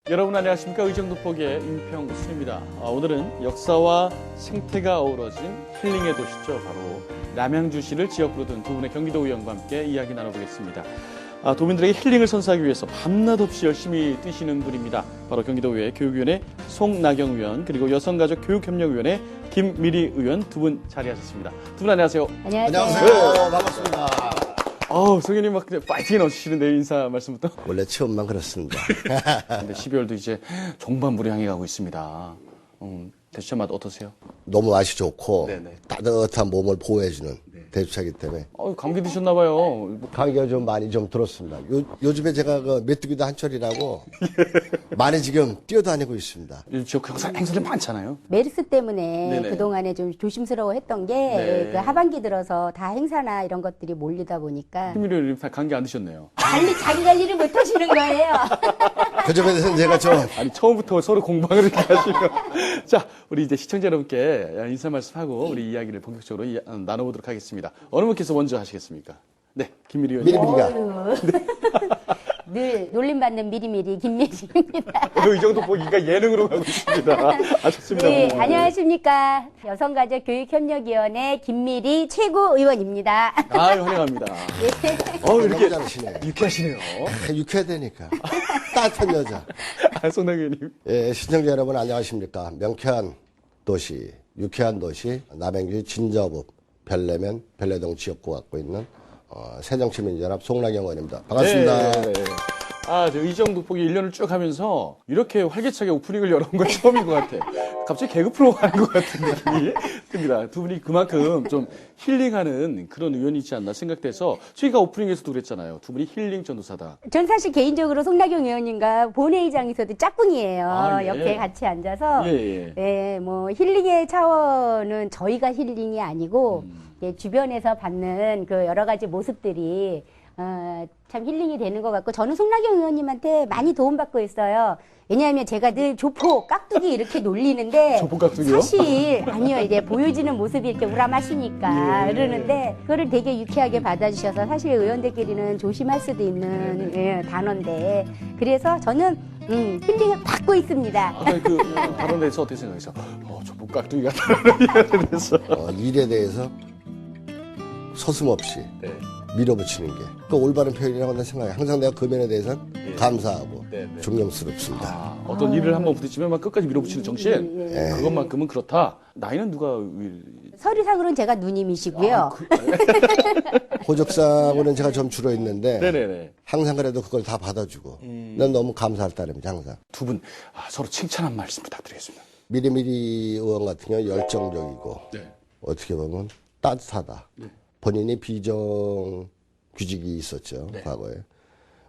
여러분 안녕하십니까? 의정도포기의 임평순입니다. 오늘은 역사와 생태가 어우러진 힐링의 도시죠. 바로 남양주시를 지역구로 둔 두 분의 경기도 의원과 함께 이야기 나눠보겠습니다. 도민들에게 힐링을 선사하기 위해서 밤낮 없이 열심히 뛰시는 분입니다. 바로 경기도의회 교육위원회 송나경 의원, 그리고 여성가족교육협력위원회 김미리 의원 두 분 자리하셨습니다. 두 분 안녕하세요. 안녕하세요. 반갑습니다. 성현님 막 파이팅 넘치시는데 인사 말씀부터. 원래 처음만 그렇습니다. 근데 12월도 이제 종반부를 향해 가고 있습니다. 대추차 맛 어떠세요? 너무 맛이 좋고 네네. 따뜻한 몸을 보호해주는 대추차기 때문에 감기 드셨나 봐요. 감기가 좀 많이 좀 들었습니다. 요즘에 제가 그 메뚜기도 한철이라고 많이 지금 뛰어다니고 있습니다. 이 지역 행사들 많잖아요. 메르스 때문에 네네. 그동안에 좀 조심스러워했던 게 네. 그 하반기 들어서 다 행사나 이런 것들이 몰리다 보니까 김미리 의원님 감기 안 드셨네요. 자기 관리를 못 하시는 거예요. 그 점에 대해서는 제가 좀 아니 처음부터 서로 공방을 이렇게 하시고. 자, 우리 이제 시청자 여러분께 인사 말씀하고 우리 이야기를 본격적으로 나눠보도록 하겠습니다. 어느 분께서 먼저 하시겠습습니까? 네, 김미리 의원님. 미리미리가 늘 놀림받는 미리미리 김미리입니다. 이 정도 보기가 예능으로 가고 있습니다. 좋습니다. 네, 안녕하십니까. 여성가족교육협력위원회 김미리 최고의원입니다. 환영합니다. 너무 이렇게 잘하시네. 유쾌하시네요. 유쾌해야 되니까. 따뜻한 여자. 송나경 의원님. 예, 시청자 여러분 안녕하십니까. 명쾌한 도시, 유쾌한 도시, 남양주 진저읍, 별내면, 별내동 지역구 갖고 있는 새정치민주연합 송나경 의원입니다. 반갑습니다. 네. 저 의정도포기 1년을 쭉 하면서 이렇게 활기차게 오프닝을 열어온 건 처음인 것 같아. 갑자기 개그 프로 하는 것 같은 느낌이 듭니다. 두 분이 그만큼 좀 힐링하는 그런 의원이지 않나 생각돼서 저희가 오프닝에서도 그랬잖아요. 두 분이 힐링 전도사다. 전 사실 개인적으로 송나경 의원님과 본회의장에서도 짝꿍이에요. 예. 옆에 같이 앉아서. 예. 뭐 힐링의 차원은 저희가 힐링이 아니고 주변에서 받는 그 여러 가지 모습들이 참 힐링이 되는 것 같고 저는 송나경 의원님한테 많이 도움받고 있어요. 왜냐하면 제가 늘 조폭, 깍두기 이렇게 놀리는데 조폭 깍두기요? 사실 아니요. 이제 보여지는 모습이 이렇게 우람하시니까 그러는데 그거를 되게 유쾌하게 받아주셔서 사실 의원들끼리는 조심할 수도 있는 단어인데 그래서 저는 힐링을 받고 있습니다. 아까 그 발언에서 어떻게 생각하세요? 조폭 깍두기 같다는 데서. 일에 대해서 서슴없이 네. 밀어붙이는 게 그 올바른 표현이라고 나 생각해요. 항상 내가 그 면에 대해서는 감사하고 네. 존경스럽습니다. 어떤 일을 한번 부딪히면 막 끝까지 밀어붙이는 정신. 예. 그것만큼은 그렇다. 나이는 누가 서류상으로는 제가 누님이시고요. 호적상으로는 제가 좀 줄어 있는데 네네네. 항상 그래도 그걸 다 받아주고 난 너무 감사할 따름이죠. 항상. 두 분 서로 칭찬 한 말씀 부탁드리겠습니다. 미리미리 의원 같은 경우 열정적이고 네. 어떻게 보면 따뜻하다. 본인이 비정규직이 있었죠. 네. 과거에.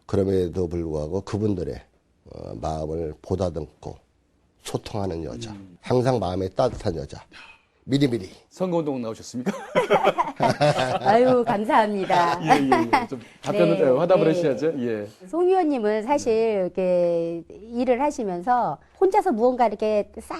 그럼에도 불구하고 그분들의 마음을 보다듬고 소통하는 여자. 항상 마음에 따뜻한 여자. 미리미리. 선거운동 나오셨습니까? 아유, 감사합니다. 예. 좀 답변을 네, 화답을 네. 하셔야죠. 예. 송 의원님은 사실 이렇게 일을 하시면서 혼자서 무언가 이렇게 싹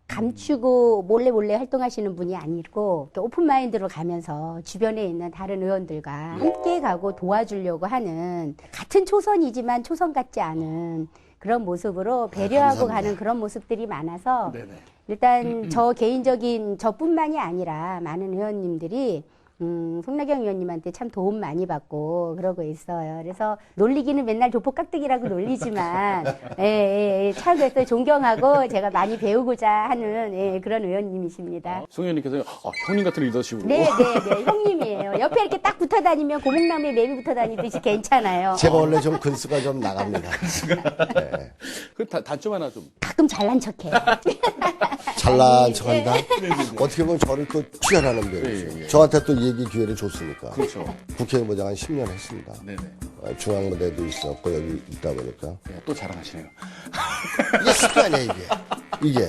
감추고 몰래 활동하시는 분이 아니고 이렇게 오픈마인드로 가면서 주변에 있는 다른 의원들과 함께 가고 도와주려고 하는 같은 초선이지만 초선 같지 않은 그런 모습으로 배려하고 감사합니다. 가는 그런 모습들이 많아서 네네. 일단 저 개인적인 저뿐만이 아니라 많은 의원님들이 송나경 의원님한테 참 도움 많이 받고 그러고 있어요. 그래서 놀리기는 맨날 조폭 깍두기라고 놀리지만 참 그래서 존경하고 제가 많이 배우고자 하는 그런 의원님이십니다. 송 의원님께서 형님 같은 리더십으로. 네, 형님이에요. 옆에 이렇게 딱 붙어 다니면 고목나무에 매미 붙어 다니듯이 괜찮아요. 제가 원래 좀 근수가 좀 나갑니다. 네. 그 단점 하나 좀. 가끔 잘난 척해. 잘난 척한다. 어떻게 보면 저를 또 추천하는 편이죠. 예. 저한테 또 얘기 기회를 줬으니까. 그렇죠. 국회의원장 한 10년 했습니다. 네네. 중앙무대도 있었고 여기 있다 보니까 또 자랑하시네요. 이게 습관이야 이게.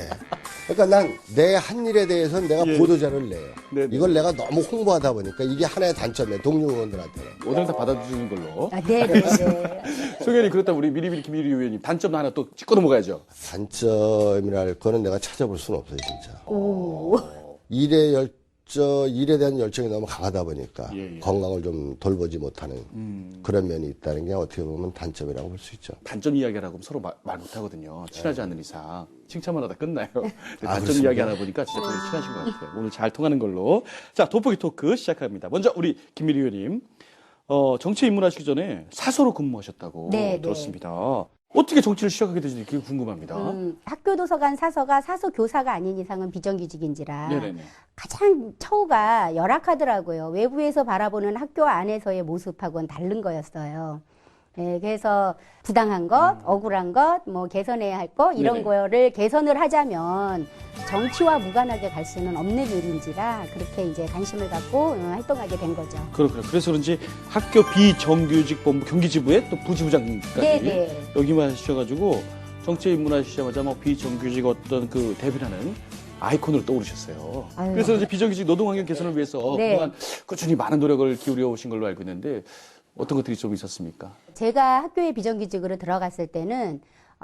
그러니까 난 내 한 일에 대해서는 내가 보도자료를 내요. 네네. 이걸 내가 너무 홍보하다 보니까 이게 하나의 단점이에요. 동료 의원들한테는. 오늘 다 받아주시는 걸로. 네네네. 송 의원님 그렇다면 우리 미리미리 김미리 의원님 단점 하나 또 짚고 넘어가야죠. 단점이랄 거는 내가 찾아볼 수는 없어요 진짜. 일에 저 일에 대한 열정이 너무 강하다 보니까 예, 예. 건강을 좀 돌보지 못하는 그런 면이 있다는 게 어떻게 보면 단점이라고 볼 수 있죠. 단점 이야기하라고 하면 서로 말 못하거든요. 친하지 않는 이상. 칭찬만 하다 끝나요. 단점 그렇습니까? 이야기 하다 보니까 진짜 되게 친하신 것 같아요. 오늘 잘 통하는 걸로. 자, 돋보기 토크 시작합니다. 먼저 우리 김미리 의원님. 정치에 입문하시기 전에 사서로 근무하셨다고 네, 들었습니다. 어떻게 정치를 시작하게 되는지 그게 궁금합니다. 학교 도서관 사서가 사서 교사가 아닌 이상은 비정규직인지라 네네네. 가장 처우가 열악하더라고요. 외부에서 바라보는 학교 안에서의 모습하고는 다른 거였어요. 네, 그래서 부당한 것, 억울한 것, 뭐 개선해야 할 것 이런 네네. 거를 개선을 하자면 정치와 무관하게 갈 수는 없는 일인지라 그렇게 이제 관심을 갖고 활동하게 된 거죠. 그렇군요. 그래서 그런지 학교 비정규직 본부 경기지부의 또 부지부장까지 네네. 여기만 하셔가지고 정치에 입문하시자마자 뭐 비정규직 어떤 그 대비라는 아이콘으로 떠오르셨어요. 아유. 그래서 이제 비정규직 노동환경 개선을 위해서 네. 그동안 꾸준히 많은 노력을 기울여 오신 걸로 알고 있는데 어떤 것들이 좀 있었습니까? 제가 학교에 비정규직으로 들어갔을 때는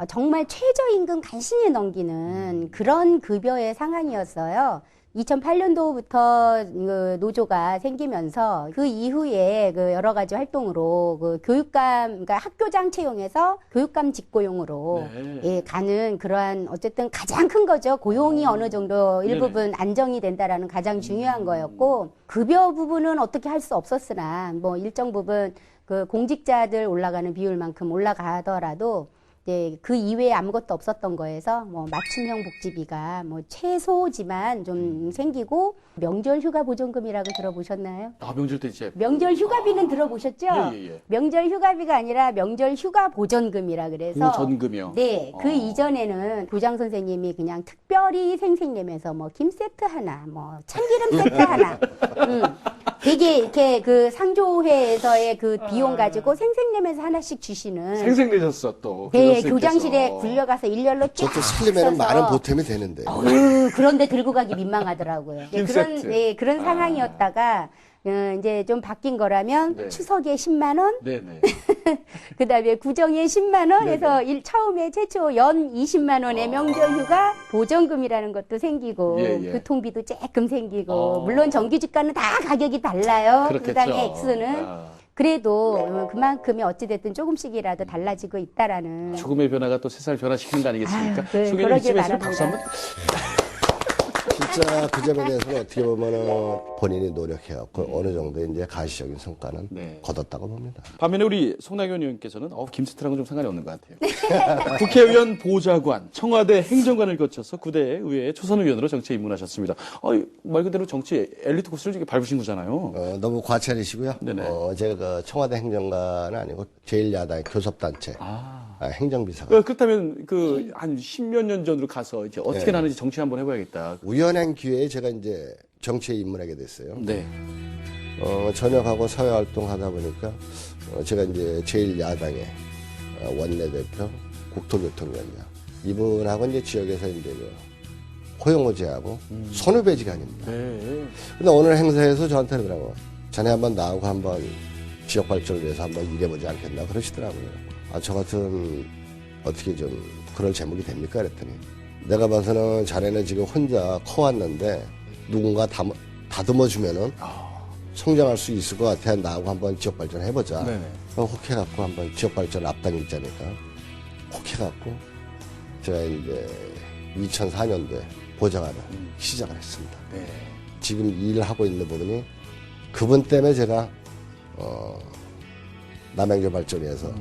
정말 최저임금 간신히 넘기는 그런 급여의 상황이었어요. 2008년도부터 노조가 생기면서 그 이후에 그 여러 가지 활동으로 그 교육감, 그러니까 학교장 채용해서 교육감 직고용으로 네. 예, 가는 그러한 어쨌든 가장 큰 거죠. 고용이 어느 정도 일부분 안정이 된다라는 가장 중요한 거였고 급여 부분은 어떻게 할 수 없었으나 뭐 일정 부분 그 공직자들 올라가는 비율만큼 올라가더라도 이제 그 이외에 아무것도 없었던 거에서 뭐 맞춤형 복지비가 뭐 최소지만 좀 생기고 명절 휴가 보존금이라고 들어보셨나요? 아, 명절 때 이제 명절 휴가비는 들어보셨죠? 예. 명절 휴가비가 아니라 명절 휴가 보존금이라 그래서 보전금이요. 네, 그 이전에는 교장 선생님이 그냥 특별히 생색내면서 뭐 김 세트 하나, 뭐 참기름 세트 하나, 되게 이렇게 그 상조회에서의 그 비용 가지고 생색내면서 하나씩 주시는. 생생내셨어 또. 네, 교장선생님께서. 교장실에 굴려가서 일렬로 쫙 저도 살려면 서서 많은 보탬이 되는데. 그런데 들고 가기 민망하더라고요. 김 그런 세트. 네, 그런 상황이었다가 이제 좀 바뀐 거라면 네. 추석에 10만 원, 네네. 그다음에 구정에 10만 원 해서 처음에 최초 연 20만 원의 명절 휴가 보전금이라는 것도 생기고 예, 예. 교통비도 조금 생기고 물론 정규직과는 다 가격이 달라요. 그 그렇겠죠. 당의 액수는 아. 그래도 그만큼이 어찌됐든 조금씩이라도 달라지고 있다라는 조금의 변화가 또 세상을 변화시키는 거 아니겠습니까? 아유, 소개님 그러길 이쯤에서 박수 한번. 진짜 그 점에 대해서는 어떻게 보면은 본인이 노력해갖고 어느 정도 이제 가시적인 성과는 네. 거뒀다고 봅니다. 반면에 우리 송나경 의원께서는 김세트랑은 좀 상관이 없는 것 같아요. 국회의원 보좌관, 청와대 행정관을 거쳐서 9대 의회 초선 의원으로 정치에 입문하셨습니다. 말 그대로 정치 엘리트 코스를 이렇게 밟으신 거잖아요. 너무 과찬이시고요. 네네. 제가 그 청와대 행정관은 아니고 제1야당 교섭단체 행정비서관. 그렇다면 한 10몇 년 전으로 가서 이제 어떻게 네. 나는지 정치 한번 해봐야겠다. 우연한 기회에 제가 이제 정치에 입문하게 됐어요. 네. 전역하고 사회활동 하다 보니까 제가 이제 제1야당의 원내대표 국토교통위원장 이분하고 이제 지역에서 이제 호용호제하고 선후배지간입니다. 네. 근데 오늘 행사에서 저한테 그러더라고. 자네 한번 나하고 한번 지역 발전을 위해서 한번 일해보지 않겠나 그러시더라고요. 저 같은 어떻게 좀 그럴 제목이 됩니까? 그랬더니 내가 봐서는 자네는 지금 혼자 커왔는데 누군가 다듬어주면은 성장할 수 있을 것 같아. 나하고 한번 지역 발전 해보자. 네네. 혹해갖고 한번 지역 발전 앞당기자니까 혹해갖고 제가 이제 2004년도에 보좌관을 시작을 했습니다. 네. 지금 일하고 있는 부분이 그분 때문에 제가 남양주 발전위에서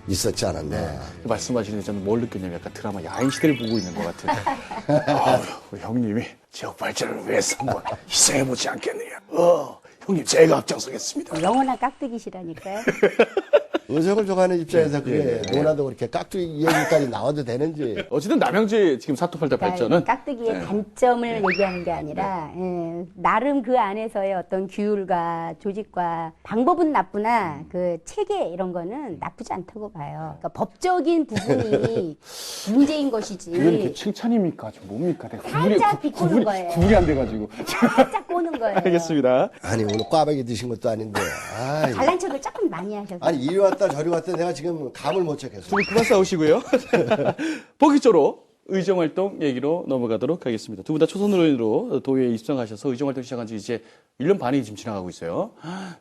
있었지 않았나. 말씀하시는 게 저는 뭘 느꼈냐면 약간 드라마 야인시대를 보고 있는 것 같은. 우리 형님이 지역 발전을 위해서 한번 희생해보지 않겠느냐. 형님 제가 앞장서겠습니다. 영원한 깍두기시라니까요. 의석을 정하는 입장에서 그게 예. 너나도 그렇게 깍두기 얘기까지 나와도 되는지. 어쨌든 남양주의 지금 사토팔자 발전은 깍두기의 단점을 얘기하는 게 아니라 나름 그 안에서의 어떤 규율과 조직과 방법은 나쁘나 그 체계 이런 거는 나쁘지 않다고 봐요. 그러니까 법적인 부분이 문제인 것이지. 이건 이렇게 칭찬입니까? 좀 뭡니까? 내가 살짝 비꼬는 거예요. 구분이 안 돼가지고. 살짝 꼬는 거예요. 알겠습니다. 아니 오늘 꽈배기 드신 것도 아닌데. 아이. 잘난 척을 조금 많이 하셔서. 아니 이리 왔다 저리 왔다 내가 지금 감을 못 찾겠어. 두 분 그만 싸우시고요. 보기조로 의정활동 얘기로 넘어가도록 하겠습니다. 두 분 다 초선 의원으로 도의회에 입성하셔서 의정활동 시작한 지 이제 1년 반이 지금 지나가고 있어요.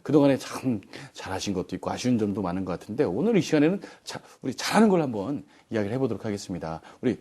그동안에 참 잘하신 것도 있고 아쉬운 점도 많은 것 같은데 오늘 이 시간에는 우리 잘하는 걸 한번 이야기를 해보도록 하겠습니다. 우리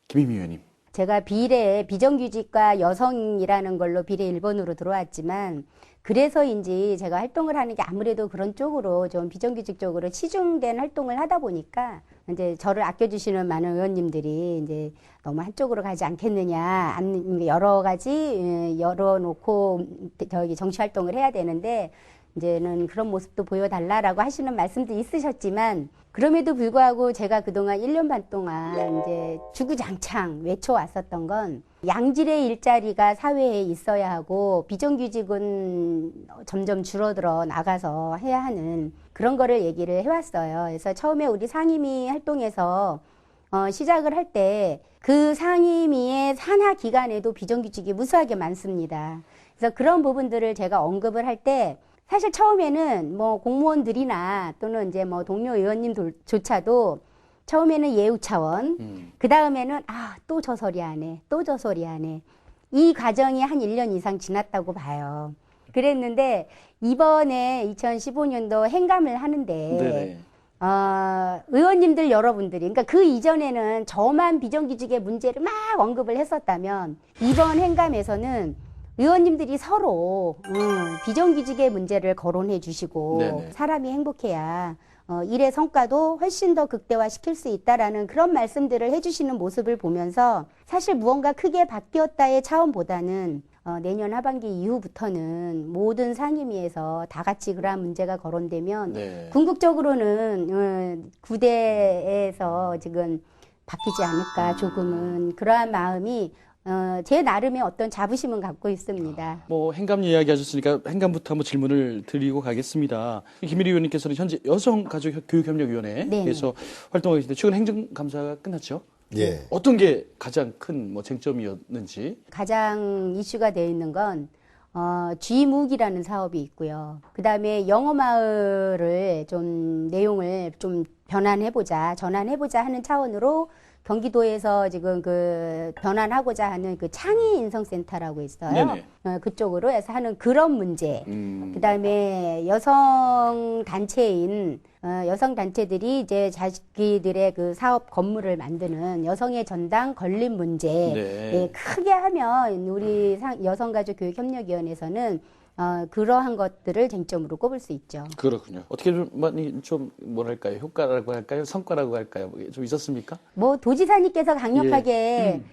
김희미 의원님. 제가 비례 비정규직과 여성이라는 걸로 비례 1번으로 들어왔지만 그래서인지 제가 활동을 하는 게 아무래도 그런 쪽으로 좀 비정규직 쪽으로 치중된 활동을 하다 보니까 이제 저를 아껴주시는 많은 의원님들이 이제 너무 한쪽으로 가지 않겠느냐, 여러 가지 열어놓고 저기 정치 활동을 해야 되는데 이제는 그런 모습도 보여달라라고 하시는 말씀도 있으셨지만 그럼에도 불구하고 제가 그동안 1년 반 동안 이제 주구장창 외쳐왔었던 건 양질의 일자리가 사회에 있어야 하고 비정규직은 점점 줄어들어 나가서 해야 하는 그런 거를 얘기를 해왔어요. 그래서 처음에 우리 상임위 활동에서 시작을 할 때 그 상임위의 산하 기관에도 비정규직이 무수하게 많습니다. 그래서 그런 부분들을 제가 언급을 할 때 사실 처음에는 뭐 공무원들이나 또는 이제 뭐 동료 의원님조차도 처음에는 예우 차원, 그 다음에는 또 저 소리 하네, 또 저 소리 하네. 이 과정이 한 1년 이상 지났다고 봐요. 그랬는데 이번에 2015년도 행감을 하는데 네네. 의원님들 여러분들이 그러니까 그 이전에는 저만 비정규직의 문제를 막 언급을 했었다면 이번 행감에서는 의원님들이 서로 비정규직의 문제를 거론해 주시고 네네. 사람이 행복해야 일의 성과도 훨씬 더 극대화시킬 수 있다라는 그런 말씀들을 해주시는 모습을 보면서 사실 무언가 크게 바뀌었다의 차원보다는 내년 하반기 이후부터는 모든 상임위에서 다 같이 그러한 문제가 거론되면 네. 궁극적으로는 구대에서 지금 바뀌지 않을까 조금은 그러한 마음이 제 나름의 어떤 자부심은 갖고 있습니다. 뭐 행감 이야기 하셨으니까 행감부터 한번 질문을 드리고 가겠습니다. 김일희 의원님께서는 현재 여성가족교육협력위원회에서 활동하고 계신데 최근 행정감사가 끝났죠? 예. 어떤 게 가장 큰 뭐 쟁점이었는지? 가장 이슈가 되어 있는 건 G묵이라는 사업이 있고요. 그 다음에 영어마을을 좀 내용을 좀 전환해보자 하는 차원으로 경기도에서 지금 그 변환하고자 하는 그 창의 인성센터라고 있어요. 네네. 그쪽으로 해서 하는 그런 문제. 그다음에 여성 단체들이 이제 자기들의 그 사업 건물을 만드는 여성의 전당 건립 문제. 네. 예, 크게 하면 우리 여성가족교육협력위원회에서는 그러한 것들을 쟁점으로 꼽을 수 있죠. 그렇군요. 어떻게 좀 뭐랄까요? 효과라고 할까요? 성과라고 할까요? 좀 있었습니까? 뭐 도지사님께서 강력하게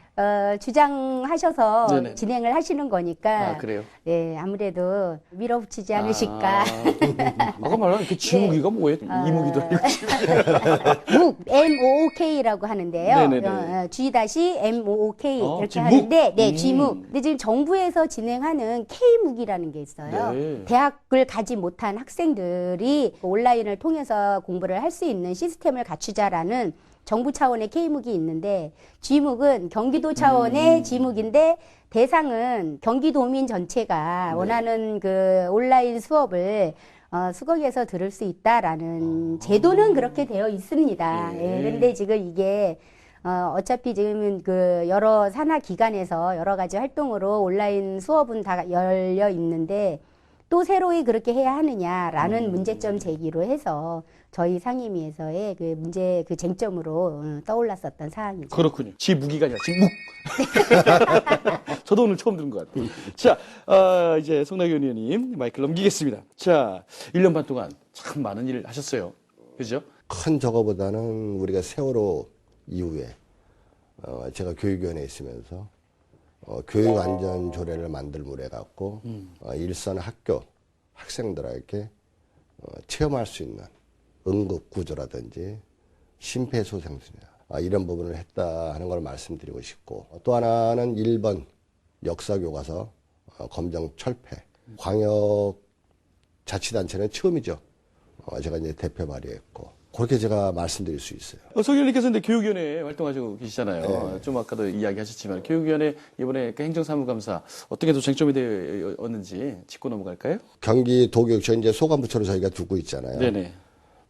주장하셔서 네네. 진행을 하시는 거니까 그래요? 예, 아무래도 밀어붙이지 않으실까. 아까 말한 그 지무기가 뭐예요? 이무기도 아니고. 묵, MOOK라고 하는데요. 네네네. G-MOOK 이렇게 G묵? 하는데, 네, G묵. 근데 지금 정부에서 진행하는 K묵이라는 게 있어요. 네. 대학을 가지 못한 학생들이 온라인을 통해서 공부를 할 수 있는 시스템을 갖추자라는 정부 차원의 K묵이 있는데 G묵은 경기도 차원의 G묵인데 대상은 경기도민 전체가 원하는 그 온라인 수업을 수거해서 들을 수 있다라는 제도는 그렇게 되어 있습니다. 예. 그런데 지금 이게 어차피 지금은 그 여러 산하 기관에서 여러 가지 활동으로 온라인 수업은 다 열려 있는데 또 새로이 그렇게 해야 하느냐라는 문제점 제기로 해서 저희 상임위에서의 그 문제 그 쟁점으로 떠올랐었던 사항이죠. 그렇군요. 지무기가 아니라 지묵. 저도 오늘 처음 들은 것 같아요. 자, 이제 송나경 의원님 마이크를 넘기겠습니다. 자, 1년 반 동안 참 많은 일을 하셨어요. 그죠? 큰 저거보다는 우리가 세월호 이후에 제가 교육위원회에 있으면서 교육안전조례를 만들므로 해갖고 일선 학교 학생들에게 체험할 수 있는 응급구조라든지 심폐소생술 이런 부분을 했다 하는 걸 말씀드리고 싶고 또 하나는 1번 역사교과서 검정 철폐 광역자치단체는 처음이죠. 제가 이제 대표 발의했고 그렇게 제가 말씀드릴 수 있어요. 송 의원님께서 근데 교육위원회 활동하시고 계시잖아요. 네. 좀 아까도 이야기하셨지만 교육위원회 이번에 그 행정사무감사 어떻게 또 쟁점이 되었는지 짚고 넘어갈까요? 경기도교육청 이제 소관부처로 저희가 두고 있잖아요. 네네.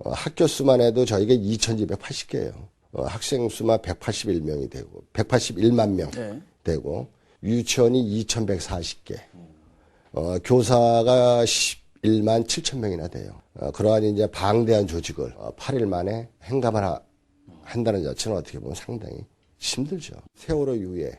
학교 수만 해도 저희가 2,280개예요. 학생 수만 181명이 되고 181만 명 네. 되고 유치원이 2,140개, 교사가 11만 7천 명이나 돼요. 그러한 이제 방대한 조직을 8일 만에 행감을 한다는 자체는 어떻게 보면 상당히 힘들죠. 세월호 이후에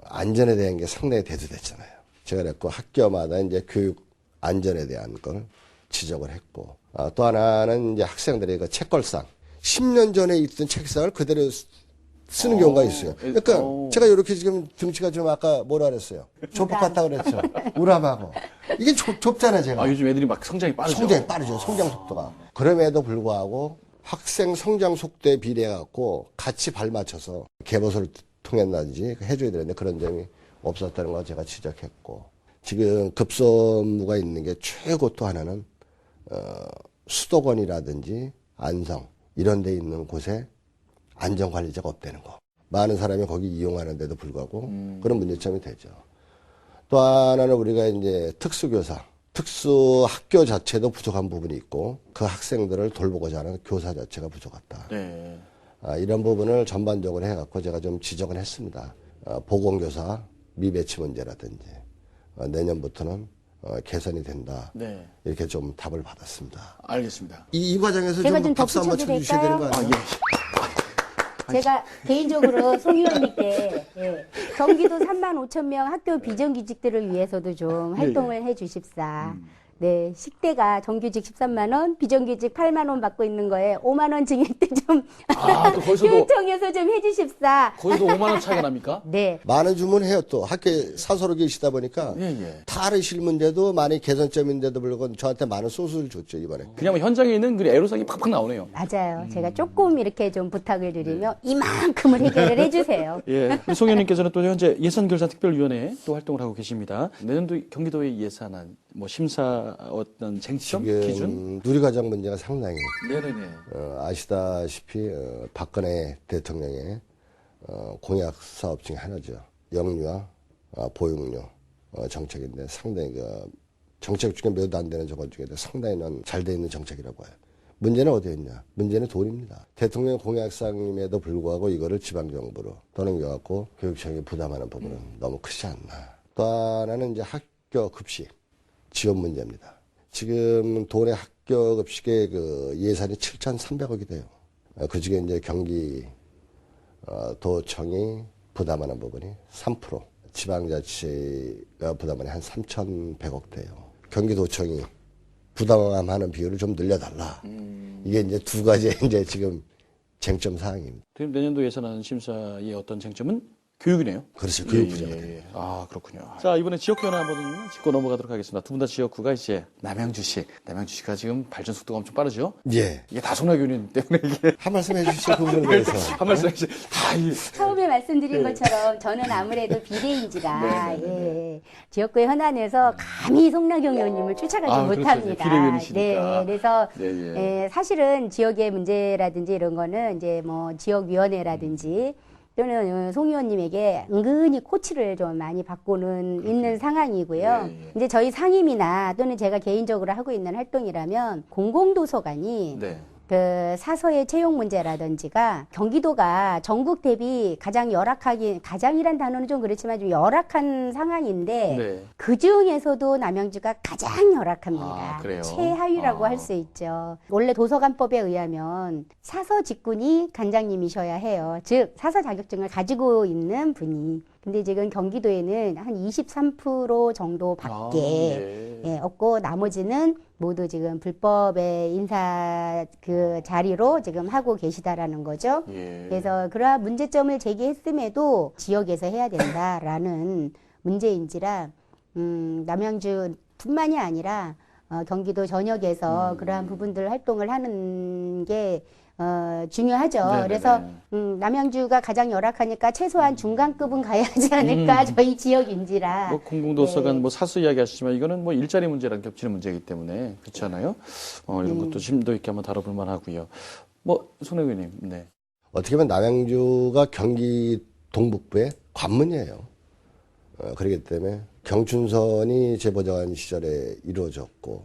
안전에 대한 게 상당히 대두됐잖아요. 제가 그랬고 학교마다 이제 교육 안전에 대한 걸 지적을 했고, 또 하나는 이제 학생들의 그 책걸상 10년 전에 있던 책상을 그대로 쓰는 경우가 있어요. 그러니까 제가 이렇게 지금 등치가 좀 아까 뭐라 그랬어요? 조폭 같다 그랬죠. 우람하고 이게 좁잖아요, 제가. 아, 요즘 애들이 막 성장이 빠르죠. 성장이 빠르죠. 성장 속도가. 그럼에도 불구하고 학생 성장 속도에 비례해 갖고 같이 발맞춰서 개보수를 통했는지 해줘야 되는데 그런 점이 없었다는 걸 제가 지적했고, 지금 급선무가 있는 게 최고 또 하나는 수도권이라든지 안성 이런 데 있는 곳에 안전관리자가 없다는 거. 많은 사람이 거기 이용하는데도 불구하고 그런 문제점이 되죠. 또 하나는 우리가 이제 특수교사, 특수학교 자체도 부족한 부분이 있고 그 학생들을 돌보고자 하는 교사 자체가 부족하다. 네. 이런 부분을 전반적으로 해갖고 제가 좀 지적을 했습니다. 보건교사 미배치 문제라든지 내년부터는 개선이 된다. 네. 이렇게 좀 답을 받았습니다. 알겠습니다. 이 과정에서 제가 좀 좀 박수 한번 덧붙여도 쳐주셔야 되는 거 될까요? 아니에요? 제가 개인적으로 송 의원님께 경기도 3만 5천 명 학교 비정규직들을 위해서도 좀 활동을 해 주십사. 네, 식대가 정규직 13만 원, 비정규직 8만 원 받고 있는 거에 5만 원 증액도 좀 또 거기서도 교육청에서 좀 해주십사. 거기도 5만 원 차이가 납니까? 네, 많은 주문해요. 또 학교에 사서로 계시다 보니까 예. 다 알으실 문제도 많이 개선점인데도 불구하고 저한테 많은 소스를 줬죠, 이번에. 그냥 뭐 현장에 있는 그 애로사항이 팍팍 나오네요. 맞아요. 제가 조금 이렇게 좀 부탁을 드리면 이만큼을 해결을 해주세요. 예. 우리 송 의원님께서는 또 현재 예산결산특별위원회 또 활동을 하고 계십니다. 내년도 경기도의 예산안, 뭐 심사 어떤 쟁점, 기준? 지금 누리과정 문제가 상당히 네네네. 아시다시피 박근혜 대통령의 공약 사업 중에 하나죠. 영유아 보육료 정책인데 상당히 그 정책 중에 몇 안 되는 저것 중에 상당히 잘 돼 있는 정책이라고 해요. 문제는 어디에 있냐? 문제는 돈입니다. 대통령 공약상임에도 불구하고 이거를 지방정부로 떠넘겨갖고 교육청이 부담하는 부분은 너무 크지 않나. 또 하나는 이제 학교 급식 지원 문제입니다. 지금 도내 학교 급식의 그 예산이 7,300억이 돼요. 그 중에 이제 경기 도청이 부담하는 부분이 3%, 지방자치가 부담하는 한 3,100억 돼요. 경기도청이 부담하는 비율을 좀 늘려달라. 이게 이제 두 가지 이제 지금 쟁점 사항입니다. 그럼 내년도 예산안 심사의 어떤 쟁점은 교육이네요. 그렇죠. 교육 부족. 아, 그렇군요. 자, 이번에 지역구연화 한번 짚고 넘어가도록 하겠습니다. 두 분 다 지역구가 이제 남양주시가 지금 발전 속도가 엄청 빠르죠? 예. 이게 다 송락교님 때문에 이게. 한 말씀 해주시죠. 그 부분에 대해서. 한 말씀 해주세요. 처음에 말씀드린 것처럼 저는 아무래도 비대인지라 지역구의 현안에서 감히 송나경 의원님을 쫓아가지 그렇죠. 못합니다. 비대위원이시니까. 네, 그래서 예. 사실은 지역의 문제라든지 이런 거는 이제 뭐 지역위원회라든지 또는 송 의원님에게 은근히 코치를 좀 많이 받고는 있는 상황이고요. 이제 저희 상임이나 또는 제가 개인적으로 하고 있는 활동이라면 공공도서관이 그 사서의 채용 문제라든지가 경기도가 전국 대비 가장이란 단어는 좀 그렇지만 좀 열악한 상황인데 그 중에서도 남양주가 가장 열악합니다. 그래요? 최하위라고 할 수 있죠. 원래 도서관법에 의하면 사서 직군이 관장님이셔야 해요. 즉 사서 자격증을 가지고 있는 분이. 근데 지금 경기도에는 한 23% 정도밖에 없고 나머지는 모두 지금 불법의 인사 그 자리로 지금 하고 계시다라는 거죠. 그래서 그러한 문제점을 제기했음에도 지역에서 해야 된다라는 문제인지라 남양주뿐만이 아니라 경기도 전역에서 그러한 부분들 활동을 하는 게 중요하죠. 네네네. 그래서 남양주가 가장 열악하니까 최소한 중간급은 가야 하지 않을까 저희 지역인지라. 뭐 공공도서관 뭐 사수 이야기하시지만 이거는 뭐 일자리 문제랑 겹치는 문제이기 때문에 그렇지 않아요? 이런 것도 심도 있게 한번 다뤄볼 만하고요. 뭐 손 의원님, 네. 어떻게 보면 남양주가 경기 동북부의 관문이에요. 그렇기 때문에 경춘선이 재보좌관 시절에 이루어졌고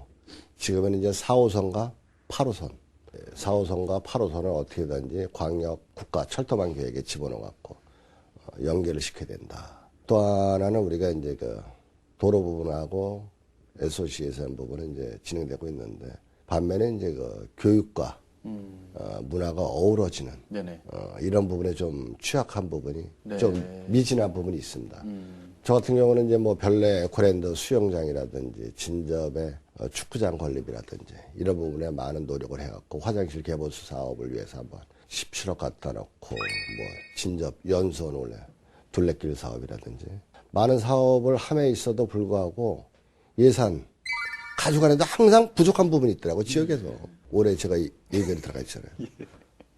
지금은 이제 4호선과 8호선 4호선과 8호선을 어떻게든지 광역 국가 철도망 계획에 집어넣어갖고 연결을 시켜야 된다. 또 하나는 우리가 이제 그 도로 부분하고 SOC에서 한 부분은 이제 진행되고 있는데 반면에 이제 그 교육과 문화가 어우러지는 네네. 이런 부분에 좀 취약한 부분이 네. 좀 미진한 부분이 있습니다. 저 같은 경우는 이제 뭐 별내 에코랜드 수영장이라든지 진접의 축구장 건립이라든지 이런 부분에 많은 노력을 해갖고 화장실 개보수 사업을 위해서 한번 17억 갖다 놓고 뭐 진접 연수원 원래 둘레길 사업이라든지 많은 사업을 함에 있어도 불구하고 예산 가져가는데 항상 부족한 부분이 있더라고 지역에서. 올해 제가 얘기를 들어가 있잖아요.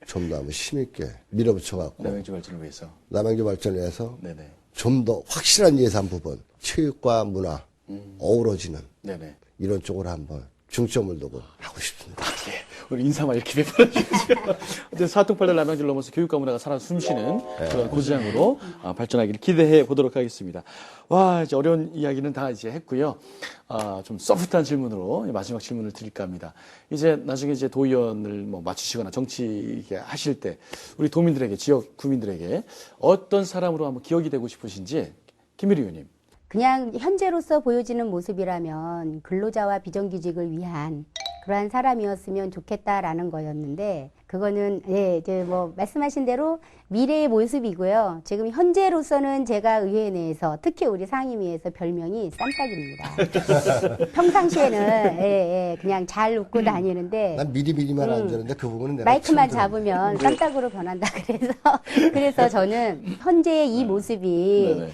좀 더 한번 힘있게 밀어붙여갖고 남양주 발전을 위해서. 남양주 발전을 위해서 네네. 좀 더 확실한 예산 부분, 체육과 문화 어우러지는 네네. 이런 쪽으로 한번 중점을 두고 하고 싶습니다. 예. 우리 인사만 이렇게 베풀어주시죠. 어쨌든 사통팔달 남양주를 넘어서 교육과 문화가 살아 숨쉬는 그런 고장으로 발전하기를 기대해 보도록 하겠습니다. 와, 이제 어려운 이야기는 다 이제 했고요. 좀 소프트한 질문으로 마지막 질문을 드릴까 합니다. 이제 나중에 이제 도의원을 뭐 맡으시거나 정치 하실 때 우리 도민들에게, 지역 구민들에게 어떤 사람으로 한번 기억이 되고 싶으신지 김일희 의원님. 그냥 현재로서 보여지는 모습이라면 근로자와 비정규직을 위한 그러한 사람이었으면 좋겠다라는 거였는데 그거는 예, 이제 뭐 말씀하신 대로 미래의 모습이고요. 지금 현재로서는 제가 의회 내에서 특히 우리 상임위에서 별명이 쌈딱입니다. 평상시에는 예, 그냥 잘 웃고 다니는데 난 미리미리만 앉았는데 그 부분은 내가 마이크만 처음 들었네. 잡으면 쌈딱으로 변한다 그래서 저는 현재의 이 모습이 네네.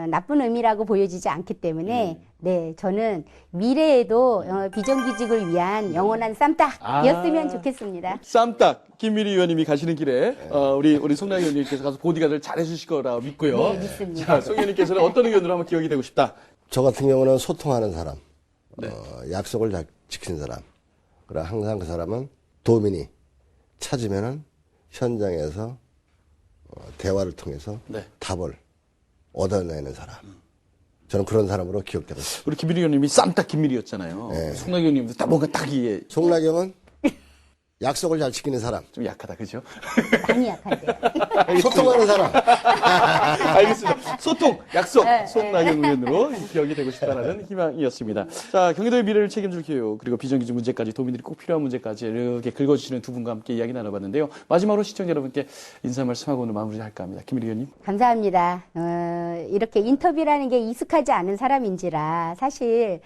나쁜 의미라고 보여지지 않기 때문에 네 저는 미래에도 비정규직을 위한 영원한 쌈딱이었으면 좋겠습니다. 쌈딱 김미리 의원님이 가시는 길에 우리 송나희 의원님께서 가서 보디가드를 잘 해주실 거라 믿고요. 네, 믿습니다. 자, 송 의원님께서는 어떤 의견으로 한번 기억이 되고 싶다. 저 같은 경우는 소통하는 사람, 약속을 잘 지키는 사람. 그래 항상 그 사람은 도민이 찾으면은 현장에서 대화를 통해서 네. 답을 얻어내는 사람. 저는 그런 사람으로 기억되고 있습니다. 우리 김미리 의원님이 쌈딱 김미리였잖아요. 송나희 의원님도 딱 뭔가 딱 이게 송나경은 약속을 잘 지키는 사람, 좀 약하다, 그죠? 많이 약한데요. 소통하는 사람. 알겠습니다. 소통, 약속, 송나경 의원으로 기억이 되고 싶다라는 희망이었습니다. 자, 경기도의 미래를 책임질 교육, 그리고 비정규직 문제까지 도민들이 꼭 필요한 문제까지 이렇게 긁어주시는 두 분과 함께 이야기 나눠봤는데요. 마지막으로 시청자 여러분께 인사 말씀하고 오늘 마무리할까 합니다. 김미리 의원님. 감사합니다. 이렇게 인터뷰라는 게 익숙하지 않은 사람인지라 사실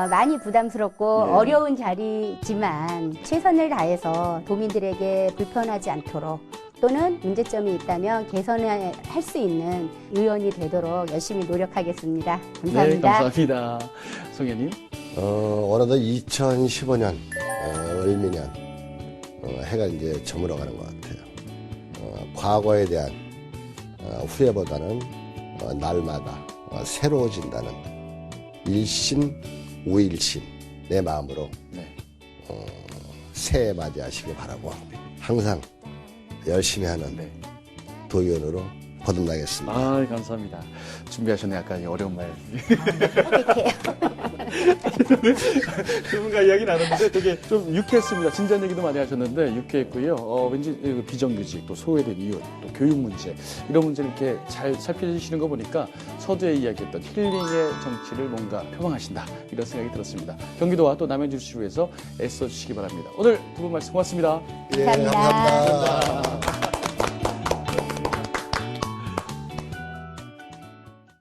많이 부담스럽고 어려운 자리지만 최선을 다해서 도민들에게 불편하지 않도록 또는 문제점이 있다면 개선할 수 있는 의원이 되도록 열심히 노력하겠습니다. 감사합니다. 네, 감사합니다. 송 의원님. 어느덧 2015년 을미년 해가 이제 저물어가는 것 같아요. 과거에 대한 후회보다는 날마다 새로워진다는 일신 우일신 내 마음으로 네. 새해 맞이하시기 바라고 항상 열심히 하는 네. 도의원으로 거듭나겠습니다. 아, 감사합니다. 준비하셨네, 약간 이 어려운 말. 이렇게요. 그분과 이야기 나눴는데 되게 좀 유쾌했습니다. 진지한 얘기도 많이 하셨는데 유쾌했고요. 왠지 비정규직, 또 소외된 이웃, 또 교육 문제 이런 문제를 이렇게 잘 살펴주시는 거 보니까 서두에 이야기했던 힐링의 정치를 뭔가 표방하신다 이런 생각이 들었습니다. 경기도와 또 남양주시를 위해서 애써주시기 바랍니다. 오늘 두 분 말씀 고맙습니다. 예, 감사합니다. 감사합니다.